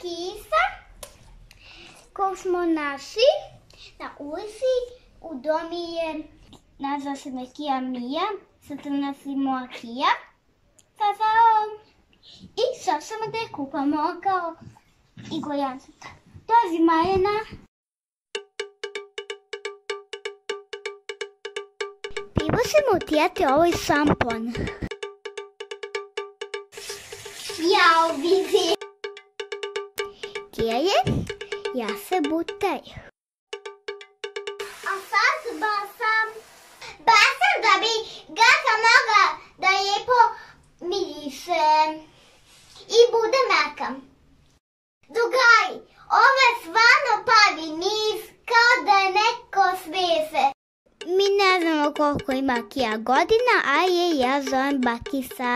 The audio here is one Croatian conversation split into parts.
kisa koju smo našli na ulici u domi je, nazva se Kija Mija, sad nosimo Kija sa zaom i sad ćemo da je kupamo kao iglojancu. Dozi Marjana. Prvo ćemo utijati ovaj šampon. Jao, vidi. Kija je, ja se butaj. A sad basam da bi gasa mogla da lijepo miriše i bude meka. Drugari, ovo je stvarno pravi miris kao da je neko svese. Mi ne znamo koliko ima Kija godina, a ja zovem Bakisa.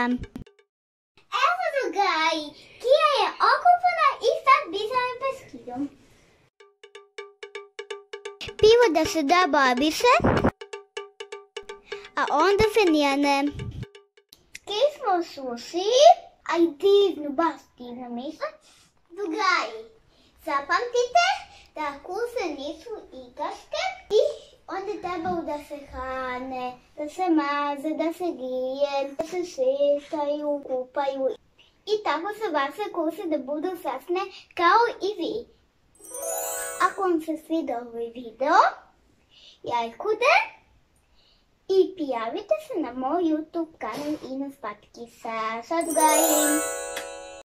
Evo drugari, Kija je okupana i sad bisamo bez Kijom. Prvo da se da babiše, a onda se njene. Kij smo sušili, a i divnu, baš divnu misle. Drugari, zapamtite da kuse nisu igračke i onda trebaju da se hrane, da se maze, da se grije, da se šetaju, kupaju i tako se vaše kuse da budu sasne kao i vi. Ako vam se svidio ovaj video, lajkujte i prijavite se na moj YouTube kanal Ines Patkisa. Sad gajim!